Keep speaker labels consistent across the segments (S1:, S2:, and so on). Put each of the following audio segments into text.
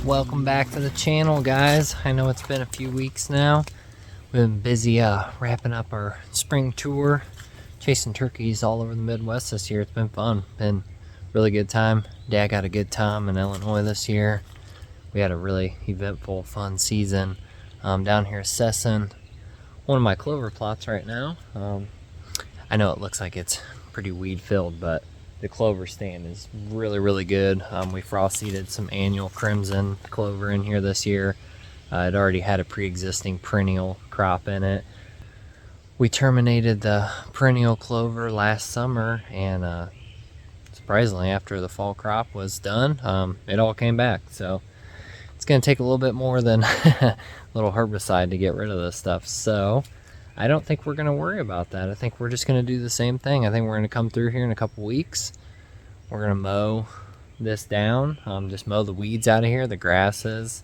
S1: Welcome back to the channel, guys. I know it's been a few weeks now. We've been busy wrapping up our spring tour, chasing turkeys all over the Midwest this year. It's been fun, been really good time. Dad got a good time in Illinois this year. We had a really eventful, fun season down here assessing one of my clover plots right now. I know it looks like it's pretty weed filled, but the clover stand is really good. We frost seeded some annual crimson clover in here this year. It already had a pre-existing perennial crop in it. We terminated the perennial clover last summer, and surprisingly, after the fall crop was done, it all came back. So it's going to take a little bit more than a little herbicide to get rid of this stuff. So I don't think we're going to worry about that. I think we're just going to do the same thing. I think we're going to come through here in a couple weeks. We're going to mow this down, just mow the weeds out of here, the grasses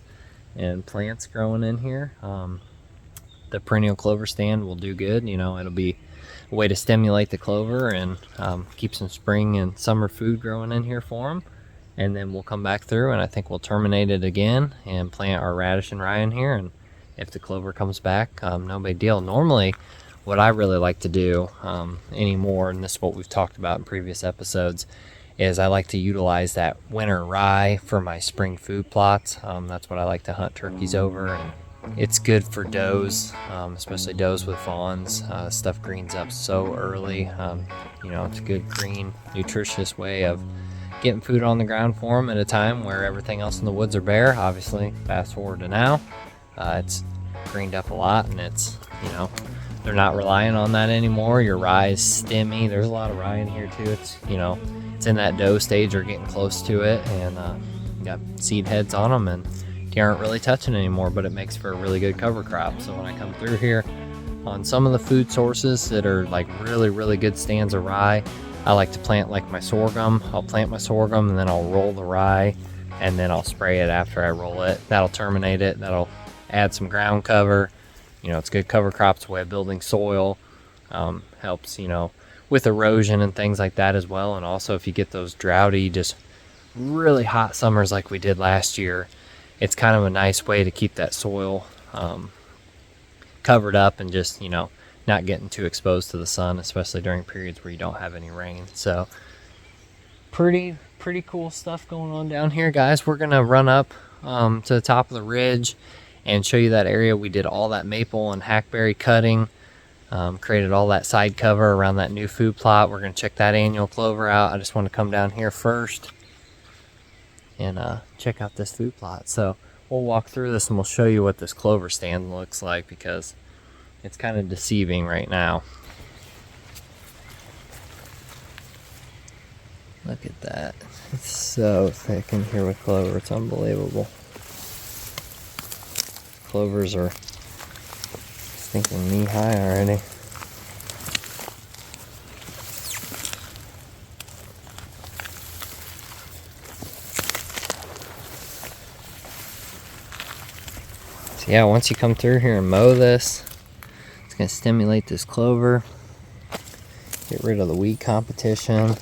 S1: and plants growing in here. The perennial clover stand will do good. You know, it'll be a way to stimulate the clover and keep some spring and summer food growing in here for them. And then we'll come back through, and I think we'll terminate it again and plant our radish and rye in here. And if the clover comes back, no big deal. Normally, what I really like to do anymore, and this is what we've talked about in previous episodes, is I like to utilize that winter rye for my spring food plots. That's what I like to hunt turkeys over, and it's good for does, especially does with fawns. Stuff greens up so early. You know, it's a good, green, nutritious way of getting food on the ground for them at a time where everything else in the woods are bare. Obviously, fast forward to now. It's greened up a lot, and it's, you know, they're not relying on that anymore. Your rye is stemmy. There's a lot of rye in here too. It's, you know, it's in that dough stage or getting close to it, and you got seed heads on them, and you aren't really touching anymore, but it makes for a really good cover crop. So when I come through here on some of the food sources that are like really good stands of rye, I like to plant like my sorghum. I'll plant my sorghum, and then I'll roll the rye, and then I'll spray it after I roll it. That'll terminate it. That'll add some ground cover. You know, it's good cover crops, way of building soil. Helps, you know, with erosion and things like that as well. And also, if you get those droughty, just really hot summers like we did last year, it's kind of a nice way to keep that soil covered up and just, you know, not getting too exposed to the sun, especially during periods where you don't have any rain. So pretty cool stuff going on down here, guys. We're gonna run up to the top of the ridge and show you that area. We did all that maple and hackberry cutting, created all that side cover around that new food plot. We're gonna check that annual clover out. I just want to come down here first and check out this food plot. So we'll walk through this and we'll show you what this clover stand looks like, because it's kind of deceiving right now. Look at that. It's so thick in here with clover. It's unbelievable. Clovers are stinking knee high already. So yeah, once you come through here and mow this, it's going to stimulate this clover, get rid of the weed competition,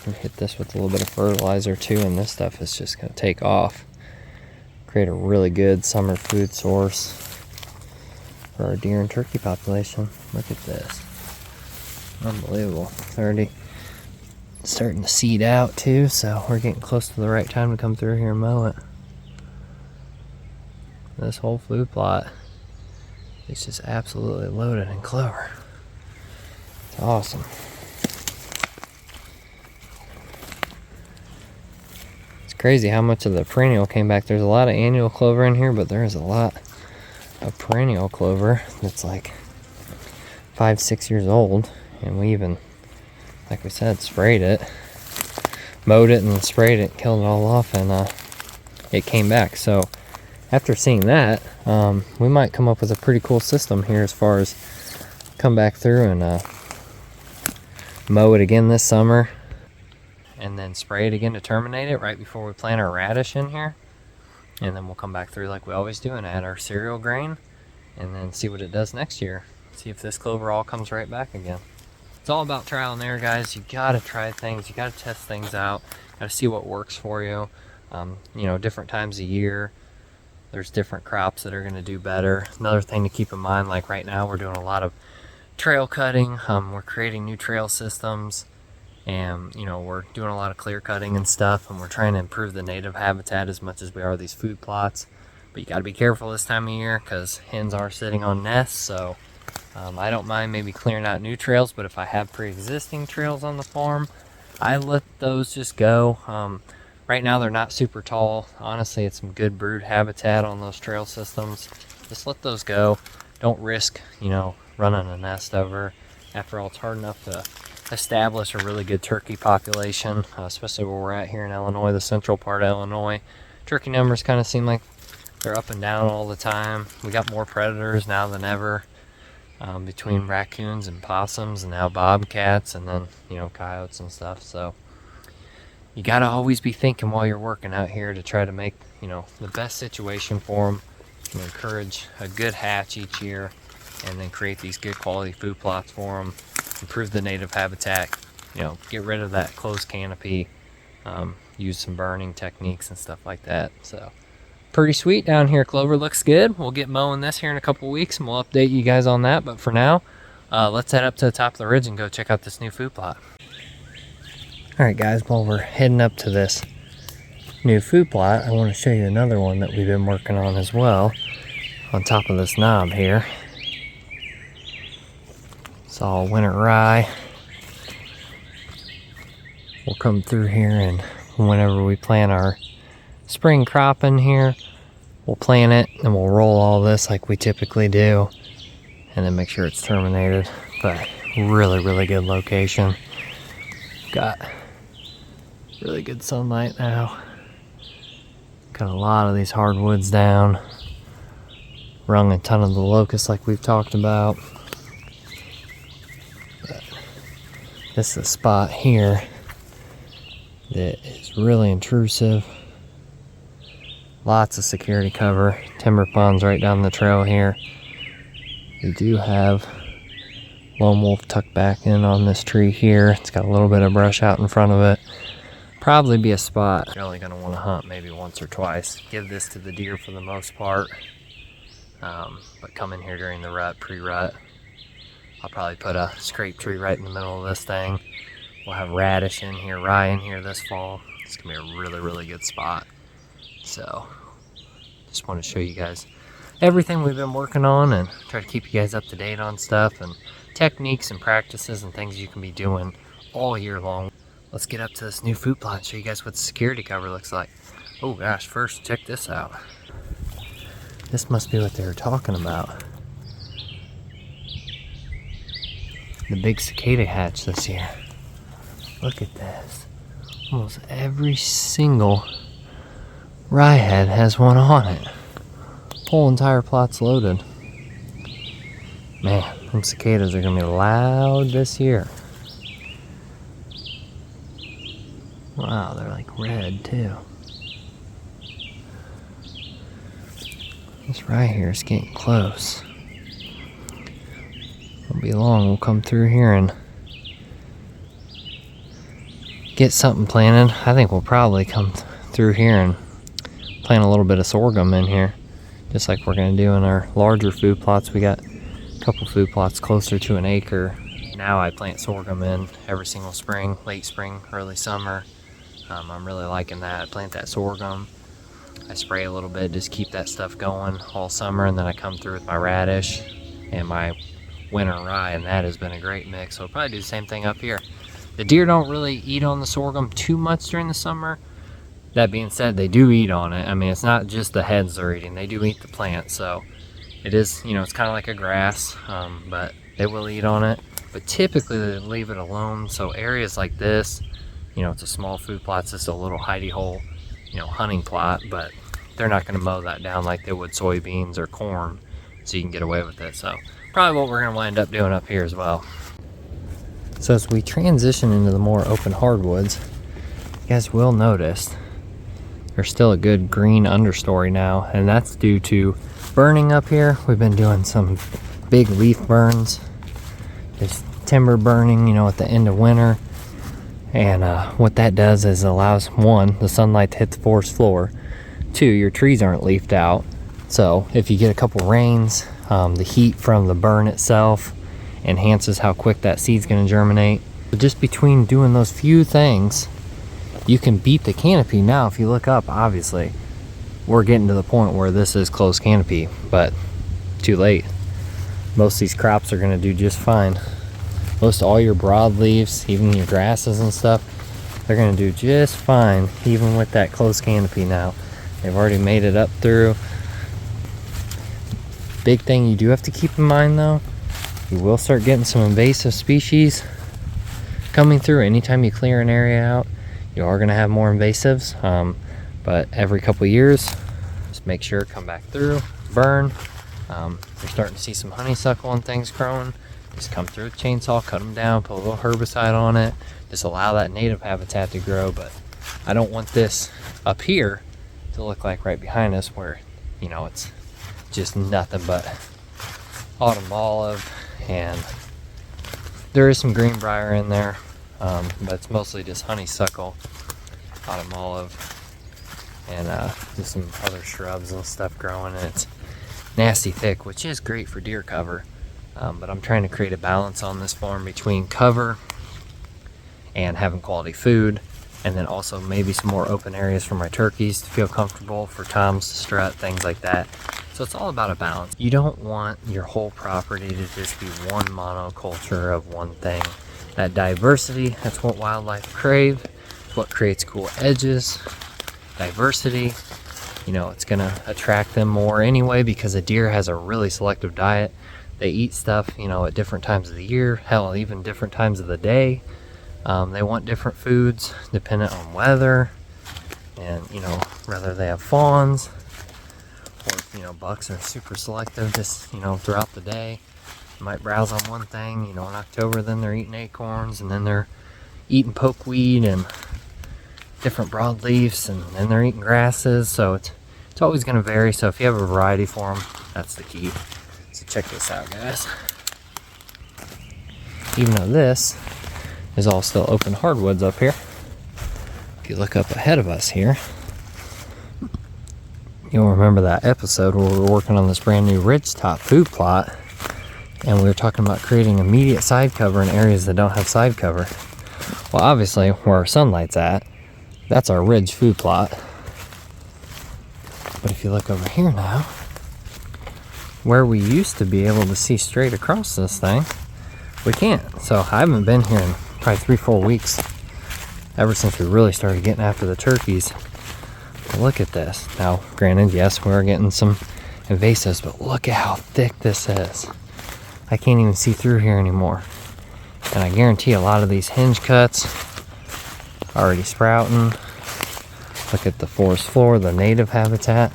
S1: and hit this with a little bit of fertilizer too, and this stuff is just going to take off. Create a really good summer food source for our deer and turkey population. Look at this. Unbelievable. It's already starting to seed out too, so we're getting close to the right time to come through here and mow it. This whole food plot is just absolutely loaded in clover. It's awesome. Crazy how much of the perennial came back. There's a lot of annual clover in here, but there is a lot of perennial clover that's like 5-6 years old, and we even, like we said, sprayed it, mowed it and sprayed it, killed it all off, and it came back. So after seeing that, we might come up with a pretty cool system here as far as come back through and mow it again this summer, and then spray it again to terminate it right before we plant our radish in here. And then we'll come back through like we always do and add our cereal grain, and then see what it does next year. See if this clover all comes right back again. It's all about trial and error, guys. You gotta try things, you gotta test things out, gotta see what works for you. You know, different times of year, there's different crops that are going to do better. Another thing to keep in mind, like right now we're doing a lot of trail cutting. We're creating new trail systems, and you know, we're doing a lot of clear cutting and stuff, and we're trying to improve the native habitat as much as we are these food plots. But you got to be careful this time of year because hens are sitting on nests. So I don't mind maybe clearing out new trails, but if I have pre-existing trails on the farm, I let those just go. Right now they're not super tall. Honestly, it's some good brood habitat on those trail systems. Just let those go. Don't risk, you know, running a nest over. After all, it's hard enough to establish a really good turkey population, especially where we're at here in Illinois, the central part of Illinois. Turkey numbers kind of seem like they're up and down all the time. We got more predators now than ever, between raccoons and possums and now bobcats and then, you know, coyotes and stuff. So you got to always be thinking while you're working out here to try to make, you know, the best situation for them, and encourage a good hatch each year, and then create these good quality food plots for them, improve the native habitat, you know, get rid of that closed canopy, use some burning techniques and stuff like that. So pretty sweet down here. Clover looks good. We'll get mowing this here in a couple weeks and we'll update you guys on that. But for now, let's head up to the top of the ridge and go check out this new food plot. All right, guys, while we're heading up to this new food plot, I want to show you another one that we've been working on as well on top of this knob here. It's all winter rye. We'll come through here, and whenever we plant our spring crop in here, we'll plant it and we'll roll all this like we typically do, and then make sure it's terminated. But really good location. Got really good sunlight now. Got a lot of these hardwoods down. Rung a ton of the locusts like we've talked about. But this is a spot here that is really intrusive. Lots of security cover. Timber ponds right down the trail here. We do have lone wolf tucked back in on this tree here. It's got a little bit of brush out in front of it. Probably be a spot you're only going to want to hunt maybe once or twice. Give this to the deer for the most part. But come in here during the rut, pre-rut. I'll probably put a scrape tree right in the middle of this thing. We'll have radish in here, rye in here this fall. It's going to be a really good spot. So, just want to show you guys everything we've been working on and try to keep you guys up to date on stuff and techniques and practices and things you can be doing all year long. Let's get up to this new food plot and show you guys what the security cover looks like. Oh gosh, first check this out. This must be what they were talking about. The big cicada hatch this year. Look at this. Almost every single rye head has one on it. Whole entire plot's loaded. Man, them cicadas are gonna be loud this year. Wow, they're like red too. This right here is getting close. Won't be long, we'll come through here and get something planted. I think we'll probably come through here and plant a little bit of sorghum in here, just like we're going to do in our larger food plots. We got a couple food plots closer to an acre. Now I plant sorghum in every single spring, late spring, early summer. I'm really liking that. I plant that sorghum. I spray a little bit, just keep that stuff going all summer, and then I come through with my radish and my winter rye, and that has been a great mix. So I'll probably do the same thing up here. The deer don't really eat on the sorghum too much during the summer. That being said, they do eat on it. I mean, it's not just the heads they're eating. They do eat the plant, so it is, you know, it's kind of like a grass, but they will eat on it. But typically they leave it alone. So areas like this, you know, it's a small food plot, it's just a little hidey hole, you know, hunting plot, but they're not going to mow that down like they would soybeans or corn, so you can get away with it. So probably what we're going to wind up doing up here as well. So as we transition into the more open hardwoods, you guys will notice there's still a good green understory now, and that's due to burning up here. We've been doing some big leaf burns, just timber burning, you know, at the end of winter. And what that does is allows, one, the sunlight to hit the forest floor. Two, your trees aren't leafed out. So if you get a couple rains, the heat from the burn itself enhances how quick that seed's going to germinate. But just between doing those few things, you can beat the canopy. Now, if you look up, obviously, we're getting to the point where this is closed canopy, but too late. Most of these crops are going to do just fine. Most all your broadleaves, even your grasses and stuff, they're going to do just fine, even with that closed canopy now. They've already made it up through. Big thing you do have to keep in mind though, you will start getting some invasive species coming through. Anytime you clear an area out, you are going to have more invasives, but every couple years, just make sure come back through, burn. You're starting to see some honeysuckle and things growing. Just come through with a chainsaw, cut them down, put a little herbicide on it, just allow that native habitat to grow. But I don't want this up here to look like right behind us where, you know, it's just nothing but autumn olive, and there is some greenbrier in there, but it's mostly just honeysuckle, autumn olive, and just some other shrubs and stuff growing, and it's nasty thick, which is great for deer cover. But I'm trying to create a balance on this farm between cover and having quality food, and then also maybe some more open areas for my turkeys to feel comfortable, for toms to strut, things like that. So it's all about a balance. You don't want your whole property to just be one monoculture of one thing. That diversity, that's what wildlife crave. It's what creates cool edges. Diversity, you know, it's gonna attract them more anyway, because a deer has a really selective diet. They eat stuff, you know, at different times of the year, hell, even different times of the day. They want different foods dependent on weather, and, you know, whether they have fawns or, you know, bucks are super selective just, you know, throughout the day. You might browse on one thing, you know, in October, then they're eating acorns, and then they're eating pokeweed and different broadleaves, and then they're eating grasses. So it's always going to vary. So if you have a variety for them, that's the key. So check this out, guys. Even though this is all still open hardwoods up here, if you look up ahead of us here, you'll remember that episode where we were working on this brand new ridgetop food plot, and we were talking about creating immediate side cover in areas that don't have side cover. Well, obviously, where our sunlight's at, that's our ridge food plot. But if you look over here now, where we used to be able to see straight across this thing, we can't. So I haven't been here in probably 3-4 weeks, ever since we really started getting after the turkeys. But look at this. Now, granted, yes, we're getting some invasives, but look at how thick this is. I can't even see through here anymore. And I guarantee a lot of these hinge cuts are already sprouting. Look at the forest floor, the native habitat.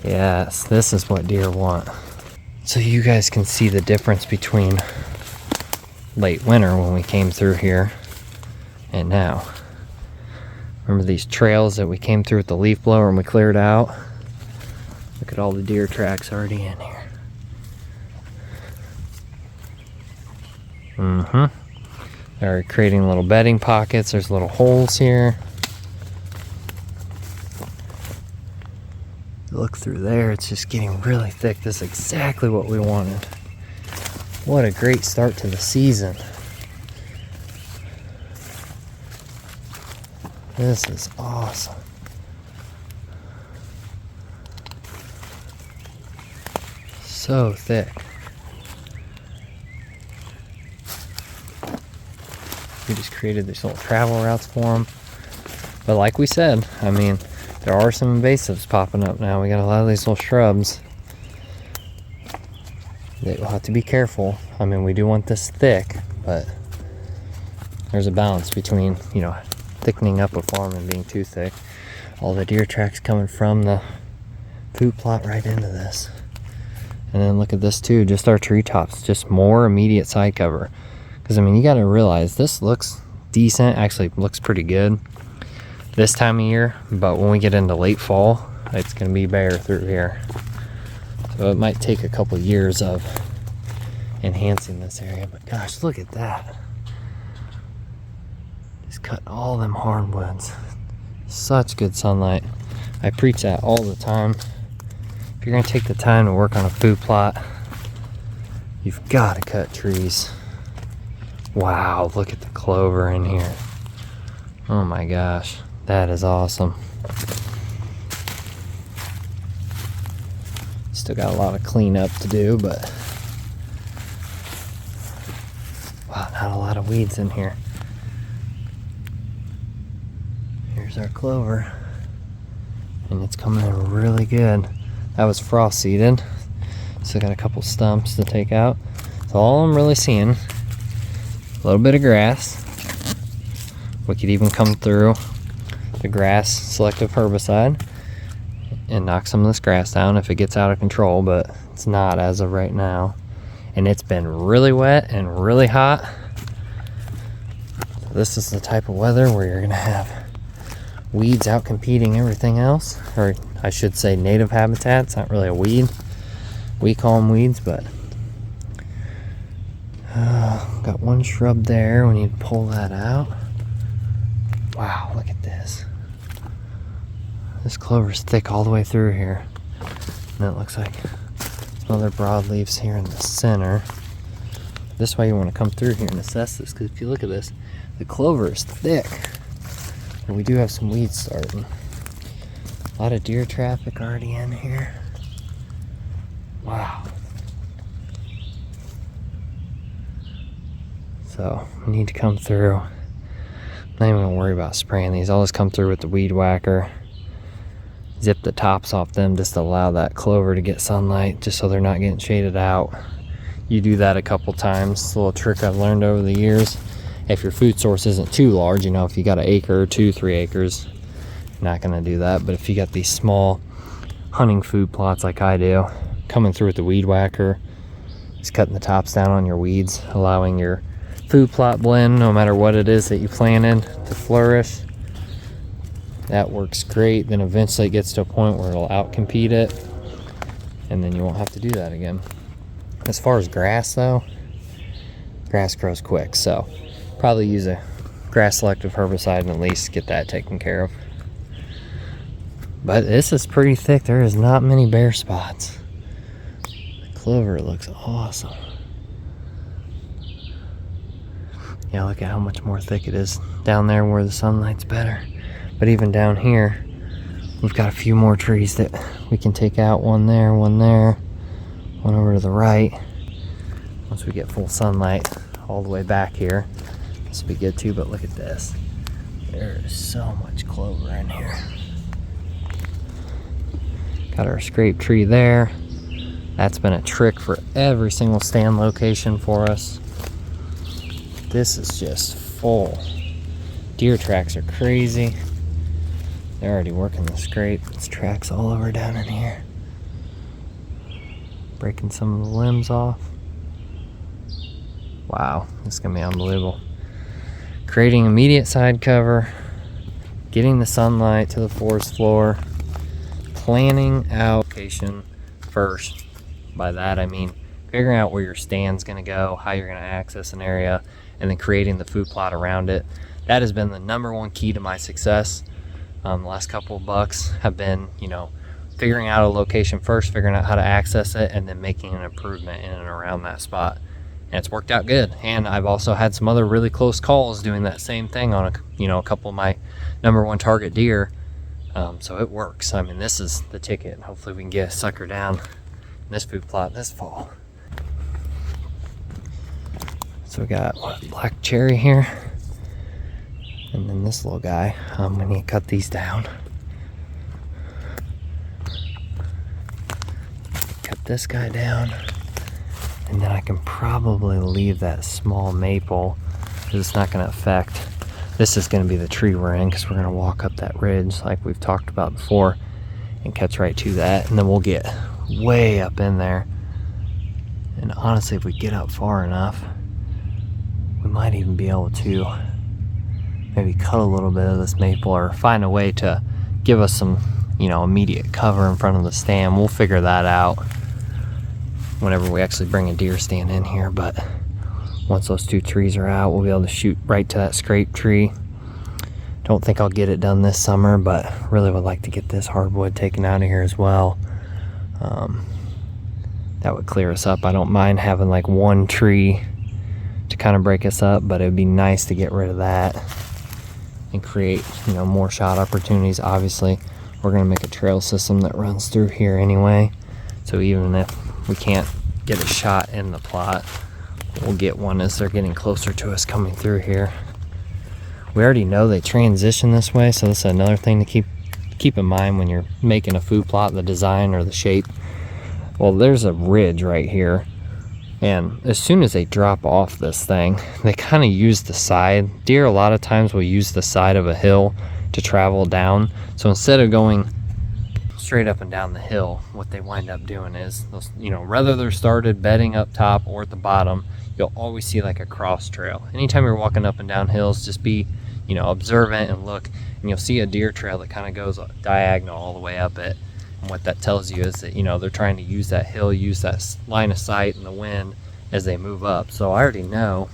S1: Yes, this is what deer want. So you guys can see the difference between late winter when we came through here and now. Remember these trails that we came through with the leaf blower and we cleared out? Look at all the deer tracks already in here. They're creating little bedding pockets. There's little holes here. Look through there, it's just getting really thick. This is exactly what we wanted. What a great start to the season. This is awesome. So thick. We just created these little travel routes for them. But like we said, I mean, there are some invasives popping up now. We got a lot of these little shrubs that we'll have to be careful. I mean, we do want this thick, but there's a balance between, you know, thickening up a farm and being too thick. All the deer tracks coming from the food plot right into this. And then look at this too, just our treetops, just more immediate side cover. Because I mean, you got to realize this looks decent, actually looks pretty good this time of year, but when we get into late fall, it's going to be bare through here. So it might take a couple years of enhancing this area, but gosh, look at that. cut all them hardwoods. Such good sunlight. I preach that all the time. If you're gonna take the time to work on a food plot, you've got to cut trees. Wow, look at the clover in here. Oh my gosh, that is awesome. Still got a lot of cleanup to do, but wow, not a lot of weeds in here. Here's our clover, and it's coming in really good. That was frost seeded. Still got a couple stumps to take out. So all I'm really seeing, a little bit of grass. We could even come through the grass selective herbicide and knock some of this grass down if it gets out of control, but it's not as of right now. And it's been really wet and really hot. So this is the type of weather where you're gonna have weeds out competing everything else, or I should say native habitat. It's not really a weed. We call them weeds, but got one shrub there. We need to pull that out. Wow, look at this. This clover's thick all the way through here. And it looks like some other broadleaves here in the center. This is why you want to come through here and assess this, because if you look at this, the clover is thick. And we do have some weeds starting. A lot of deer traffic already in here. Wow. So we need to come through. I'm not even gonna worry about spraying these. I'll just come through with the weed whacker, zip the tops off them just to allow that clover to get sunlight, just so they're not getting shaded out. You do that a couple times. It's a little trick I've learned over the years. If your food source isn't too large, you know, if you got an acre or 2, 3 acres, you're not gonna do that. But if you got these small hunting food plots like I do, coming through with the weed whacker, just cutting the tops down on your weeds, allowing your food plot blend, no matter what it is that you planted, to flourish. That works great. Then eventually it gets to a point where it'll outcompete it, and then you won't have to do that again. As far as grass though, grass grows quick, so probably use a grass selective herbicide and at least get that taken care of. But this is pretty thick. There is not many bare spots. The clover looks awesome. Yeah, look at how much more thick it is down there where the sunlight's better. But even down here, we've got a few more trees that we can take out. One there, one over to the right. Once we get full sunlight all the way back here, this will be good too. But look at this. There is so much clover in here. Got our scrape tree there. That's been a trick for every single stand location for us. This is just full. Deer tracks are crazy. They're already working the scrape. There's tracks all over down in here. Breaking some of the limbs off. Wow, this is gonna be unbelievable. Creating immediate side cover, getting the sunlight to the forest floor, planning out location first. By that I mean figuring out where your stand's gonna go, how you're gonna access an area, and then creating the food plot around it. That has been the #1 key to my success. The last couple of bucks have been, you know, figuring out a location first, figuring out how to access it, and then making an improvement in and around that spot. And it's worked out good. And I've also had some other really close calls doing that same thing on a couple of my #1 target deer. So it works. I mean, this is the ticket. Hopefully we can get a sucker down in this food plot this fall. So we got black cherry here, and then this little guy. We need to cut these down. Cut this guy down, and then I can probably leave that small maple because it's not going to affect. This is going to be the tree we're in because we're going to walk up that ridge like we've talked about before and catch right to that, and then we'll get way up in there. And honestly, if we get up far enough, we might even be able to maybe cut a little bit of this maple or find a way to give us some, immediate cover in front of the stand. We'll figure that out whenever we actually bring a deer stand in here. But once those 2 trees are out, we'll be able to shoot right to that scrape tree Don't think I'll get it done this summer, but really would like to get this hardwood taken out of here as well. That would clear us up. I don't mind having like one tree to kind of break us up, but it'd be nice to get rid of that and create, you know, more shot opportunities. Obviously, we're gonna make a trail system that runs through here anyway, so even if we can't get a shot in the plot, we'll get one as they're getting closer to us coming through here. We already know they transition this way, so this is another thing to keep in mind when you're making a food plot, the design or the shape. Well, there's a ridge right here, and as soon as they drop off this thing, they kind of use the side. Deer a lot of times will use the side of a hill to travel down, so instead of going straight up and down the hill, what they wind up doing is, you know, whether they're started bedding up top or at the bottom, you'll always see like a cross trail. Anytime you're walking up and down hills, just be, you know, observant and look, and you'll see a deer trail that kind of goes diagonal all the way up it. And what that tells you is that, you know, they're trying to use that hill, use that line of sight and the wind as they move up. So I already know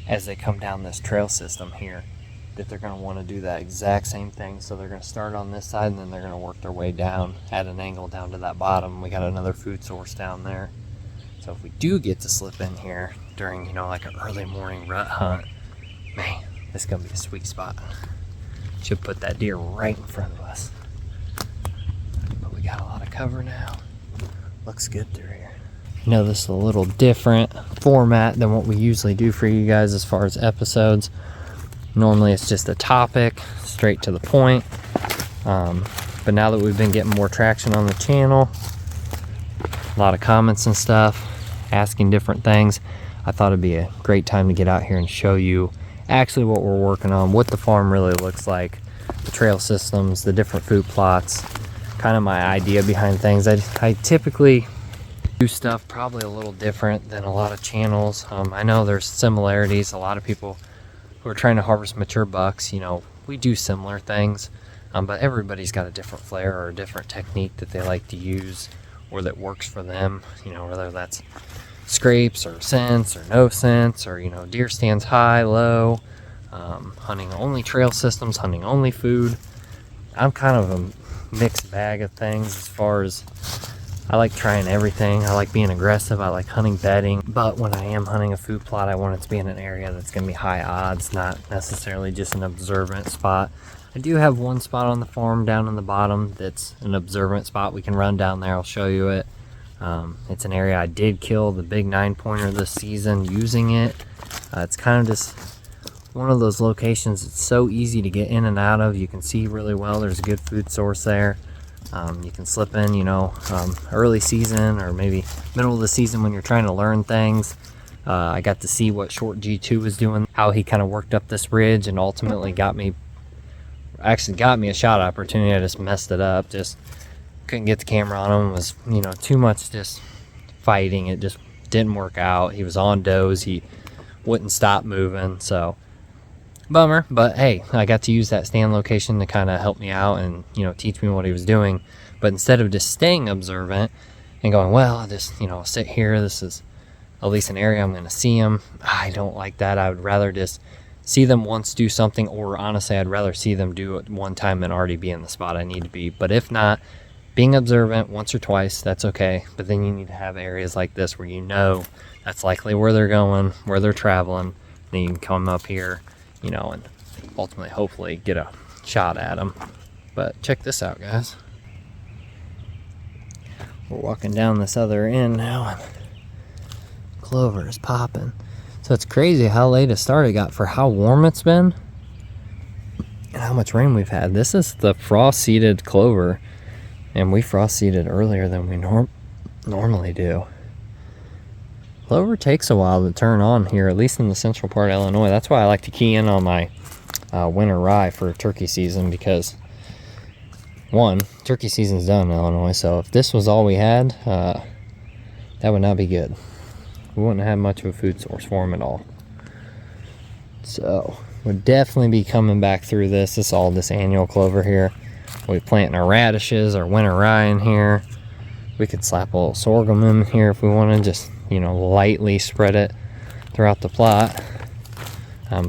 S1: as they come down this trail system here that they're going to want to do that exact same thing. So they're going to start on this side, and then they're going to work their way down at an angle down to that bottom. We got another food source down there. So if we do get to slip in here during, you know, like an early morning rut hunt, man, this is going to be a sweet spot. Should put that deer right in front of us. But we got a lot of cover now. Looks good through here. You know, this is a little different format than what we usually do for you guys as far as episodes. Normally it's just a topic, straight to the point. But now that we've been getting more traction on the channel, a lot of comments and stuff, asking different things, I thought it'd be a great time to get out here and show you actually what we're working on, what the farm really looks like, the trail systems, the different food plots, kind of my idea behind things. I typically do stuff probably a little different than a lot of channels. I know there's similarities. A lot of people who are trying to harvest mature bucks, you know, we do similar things, but everybody's got a different flair or a different technique that they like to use or that works for them, you know, whether that's scrapes or scents or no scents, or, you know, deer stands high, low, hunting only trail systems, hunting only food. I'm kind of a mixed bag of things as far as I like trying everything. I like being aggressive. I like hunting bedding, but when I am hunting a food plot, I want it to be in an area that's going to be high odds, not necessarily just an observant spot. I do have one spot on the farm down in the bottom that's an observant spot. We can run down there. I'll show you it. It's an area I did kill the big 9-pointer this season using it. It's kind of just one of those locations. It's so easy to get in and out of. You can see really well. There's a good food source there. You can slip in, you know, early season or maybe middle of the season when you're trying to learn things. I got to see what Short G2 was doing, how he kind of worked up this ridge and ultimately got me a shot opportunity. I just messed it up. Just couldn't get the camera on him. It was, you know, too much just fighting. It just didn't work out. He was on does. He wouldn't stop moving. So bummer, but hey, I got to use that stand location to kind of help me out and, you know, teach me what he was doing. But instead of just staying observant and going, well, I'll just, you know, sit here, this is at least an area I'm going to see him, I don't like that. I would rather just see them once do something, or honestly, I'd rather see them do it one time and already be in the spot I need to be. But if not, being observant once or twice, that's okay. But then you need to have areas like this where you know that's likely where they're going, where they're traveling. Then you can come up here, you know, and ultimately, hopefully, get a shot at them. But check this out, guys. We're walking down this other end now, and clover is popping. So it's crazy how late a start it got for how warm it's been and how much rain we've had. This is the frost-seeded clover, and we frost-seeded earlier than we normally do. Clover takes a while to turn on here, at least in the central part of Illinois. That's why I like to key in on my winter rye for turkey season, because one, turkey season's done in Illinois, so if this was all we had, that would not be good. We wouldn't have much of a food source for them at all. So we'll definitely be coming back through this. This is all this annual clover here. We'll be planting our radishes, our winter rye in here. We could slap a little sorghum in here if we want to, just, you know, lightly spread it throughout the plot.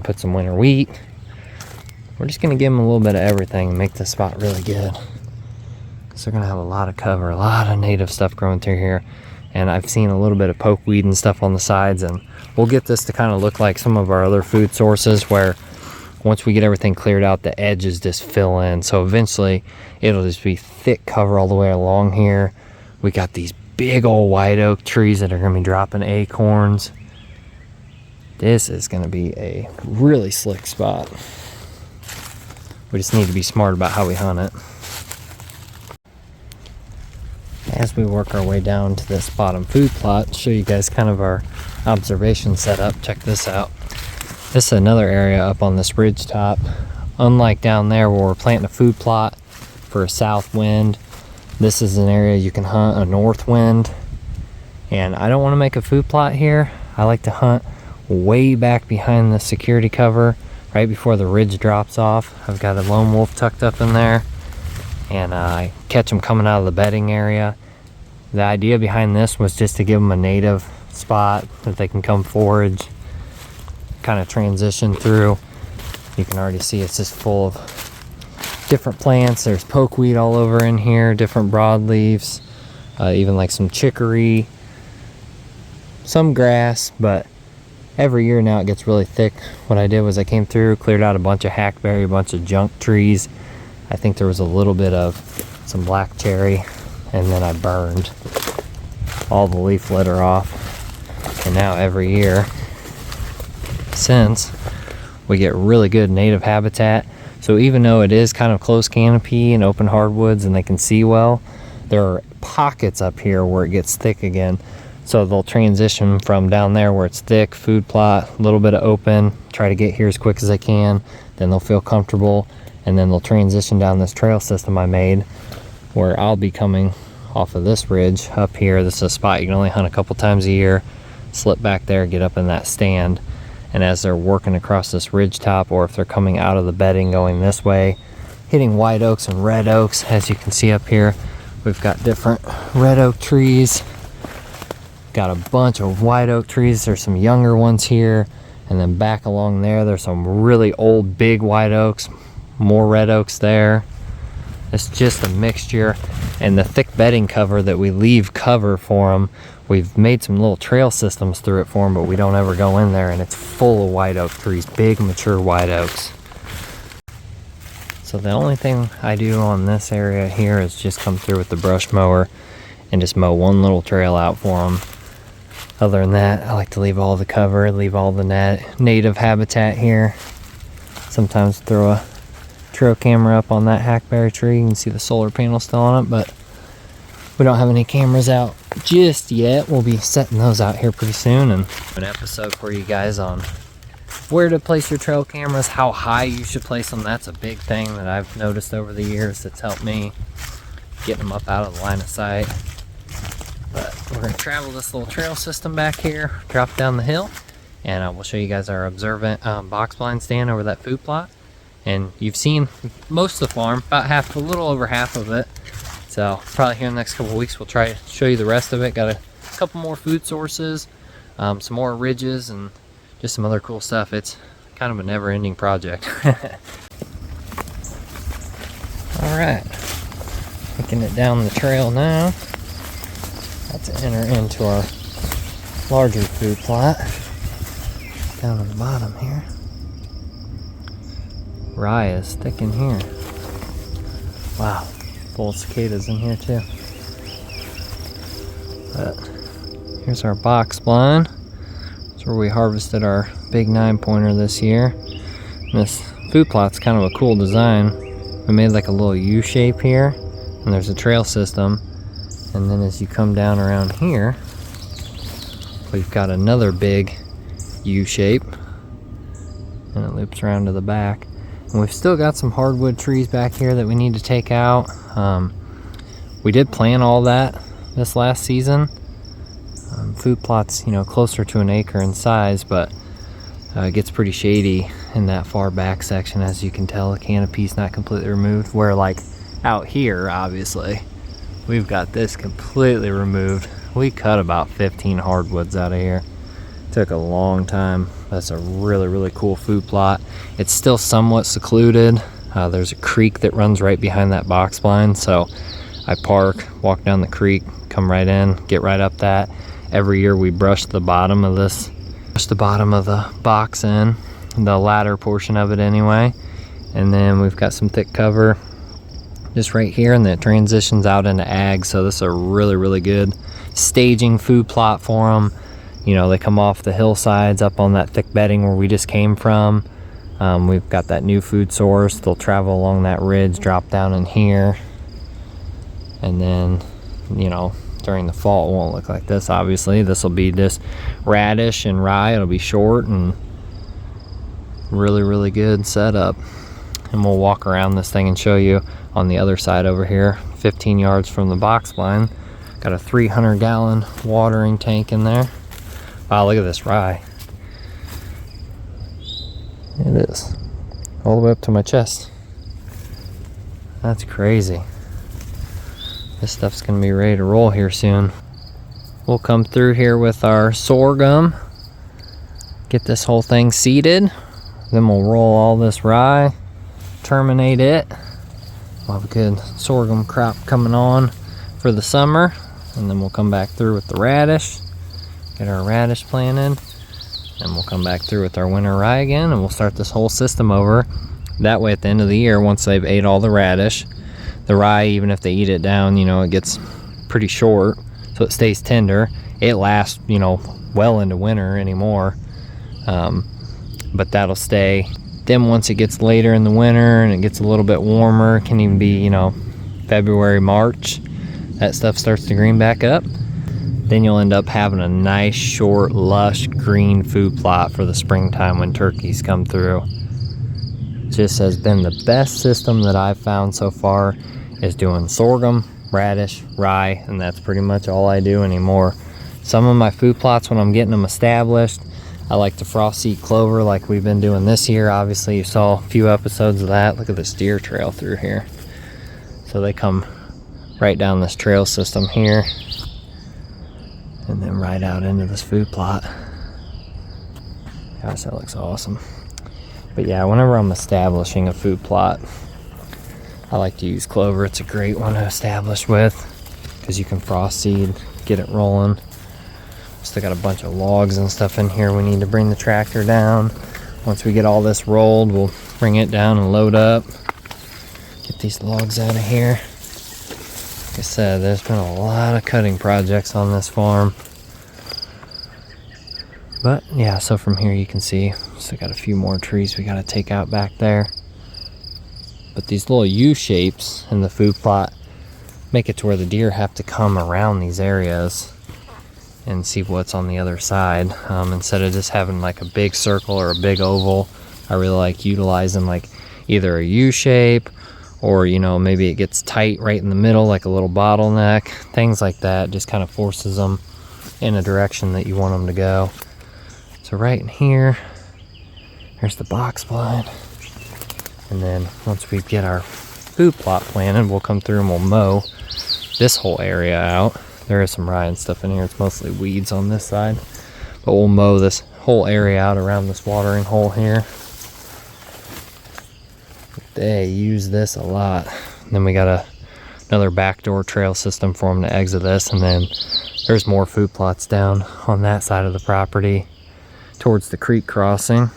S1: Put some winter wheat, We're just gonna give them a little bit of everything and make this spot really good. Because they're gonna have a lot of cover, a lot of native stuff growing through here. And I've seen a little bit of pokeweed and stuff on the sides, and we'll get this to kind of look like some of our other food sources where once we get everything cleared out, the edges just fill in. So eventually it'll just be thick cover all the way along here. We got these big old white oak trees that are gonna be dropping acorns. This is gonna be a really slick spot. We just need to be smart about how we hunt it. As we work our way down to this bottom food plot, show you guys kind of our observation setup. Check this out. This is another area up on this ridge top. Unlike down there where we're planting a food plot for a south wind, this is an area you can hunt a north wind. And I don't want to make a food plot here. I like to hunt way back behind the security cover, right before the ridge drops off. I've got a lone wolf tucked up in there, and I catch them coming out of the bedding area. The idea behind this was just to give them a native spot that they can come forage, kind of transition through. You can already see it's just full of different plants. There's pokeweed all over in here, different broadleaves, even like some chicory, some grass, but every year now it gets really thick. What I did was I came through, cleared out a bunch of hackberry, a bunch of junk trees. I think there was a little bit of some black cherry, and then I burned all the leaf litter off. And now every year since, we get really good native habitat. So even though it is kind of close canopy and open hardwoods and they can see well, there are pockets up here where it gets thick again. So they'll transition from down there where it's thick, food plot, a little bit of open, try to get here as quick as they can, then they'll feel comfortable, and then they'll transition down this trail system I made where I'll be coming off of this ridge up here. This is a spot you can only hunt a couple times a year. Slip back there, get up in that stand, and as they're working across this ridge top, or if they're coming out of the bedding going this way, hitting white oaks and red oaks. As you can see up here, we've got different red oak trees, got a bunch of white oak trees. There's some younger ones here, and then back along there's some really old big white oaks, more red oaks there. It's just a mixture. And the thick bedding cover that we leave cover for them, we've made some little trail systems through it for them, but we don't ever go in there, and it's full of white oak trees, big mature white oaks. So the only thing I do on this area here is just come through with the brush mower and just mow one little trail out for them. Other than that, I like to leave all the cover, leave all the native habitat here. Sometimes throw a trail camera up on that hackberry tree. You can see the solar panel still on it, but we don't have any cameras out just yet. We'll be setting those out here pretty soon, and an episode for you guys on where to place your trail cameras, how high you should place them. That's a big thing that I've noticed over the years that's helped me get them up out of the line of sight. But we're going to travel this little trail system back here, drop down the hill, and we'll show you guys our observant box blind stand over that food plot. And you've seen most of the farm, about half, a little over half of it. So probably here in the next couple of weeks we'll try to show you the rest of it. Got a couple more food sources, some more ridges, and just some other cool stuff. It's kind of a never-ending project. All right, taking it down the trail now. About to enter into our larger food plot down on the bottom here. Rye is thick in here. Wow, full of cicadas in here too. But here's our box blind. It's where we harvested our big 9-pointer this year. And this food plot's kind of a cool design. We made like a little U shape here, and there's a trail system. And then as you come down around here, we've got another big U shape, and it loops around to the back. And we've still got some hardwood trees back here that we need to take out. We did plant all that this last season. Food plots, you know, closer to an acre in size, but it gets pretty shady in that far back section. As you can tell, the canopy's not completely removed, where like out here, obviously, we've got this completely removed. We cut about 15 hardwoods out of here. Took a long time. That's a really, really cool food plot. It's still somewhat secluded. There's a creek that runs right behind that box blind, so I park, walk down the creek, come right in, get right up that. Every year we brush the bottom of this, brush the bottom of the box in, the ladder portion of it anyway. And then we've got some thick cover just right here, and then it transitions out into ag. So this is a really, really good staging food plot for them. You know, they come off the hillsides up on that thick bedding where we just came from. We've got that new food source. They'll travel along that ridge, drop down in here. And then, you know, during the fall, it won't look like this, obviously. This will be just radish and rye. It'll be short and really, really good setup. And we'll walk around this thing and show you on the other side over here, 15 yards from the box blind. Got a 300-gallon watering tank in there. Wow, look at this rye. It is all the way up to my chest. That's crazy. This stuff's gonna be ready to roll here soon. We'll come through here with our sorghum, get this whole thing seeded, then we'll roll all this rye, terminate it. We'll have a good sorghum crop coming on for the summer, and then we'll come back through with the radish, get our radish planted, and we'll come back through with our winter rye again, and we'll start this whole system over. That way at the end of the year, once they've ate all the radish, the rye, even if they eat it down, you know, it gets pretty short, so it stays tender. It lasts, you know, well into winter anymore, but that'll stay. Then once it gets later in the winter and it gets a little bit warmer, it can even be, you know, February, March, that stuff starts to green back up. Then you'll end up having a nice, short, lush, green food plot for the springtime when turkeys come through. Just has been the best system that I've found so far, is doing sorghum, radish, rye, and that's pretty much all I do anymore. Some of my food plots, when I'm getting them established, I like to frost seed clover like we've been doing this year. Obviously you saw a few episodes of that. Look at this deer trail through here. So they come right down this trail system here and then right out into this food plot. Gosh, that looks awesome. But yeah, whenever I'm establishing a food plot, I like to use clover. It's a great one to establish with because you can frost seed, get it rolling. Still got a bunch of logs and stuff in here we need to bring the tractor down. Once we get all this rolled, we'll bring it down and load up. Get these logs out of here. Like I said, there's been a lot of cutting projects on this farm. But yeah, so from here you can see, still got a few more trees we gotta take out back there. But these little U-shapes in the food plot make it to where the deer have to come around these areas and see what's on the other side, instead of just having like a big circle or a big oval. I really like utilizing like either a U-shape, or you know, maybe it gets tight right in the middle like a little bottleneck. Things like that just kind of forces them in a direction that you want them to go. So right in here, there's the box blind, and then once we get our food plot planted, we'll come through and we'll mow this whole area out. There is some rye and stuff in here. It's mostly weeds on this side. But we'll mow this whole area out around this watering hole here. They use this a lot. And then we got another backdoor trail system for them to exit this. And then there's more food plots down on that side of the property towards the creek crossing.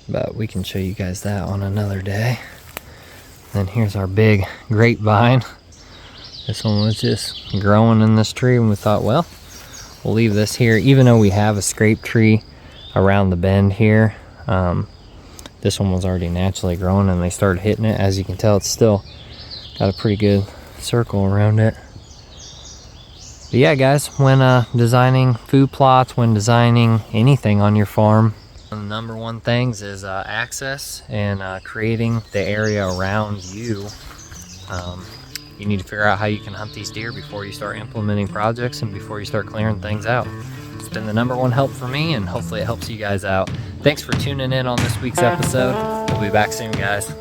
S1: But we can show you guys that on another day. Then here's our big grapevine. This one was just growing in this tree, and we thought, well, we'll leave this here. Even though we have a scrape tree around the bend here, this one was already naturally growing, and they started hitting it. As you can tell, it's still got a pretty good circle around it. But yeah, guys, when designing food plots, when designing anything on your farm, one of the number one things is access and creating the area around you. You need to figure out how you can hunt these deer before you start implementing projects and before you start clearing things out. It's been the number one help for me, and hopefully it helps you guys out. Thanks for tuning in on this week's episode. We'll be back soon, guys.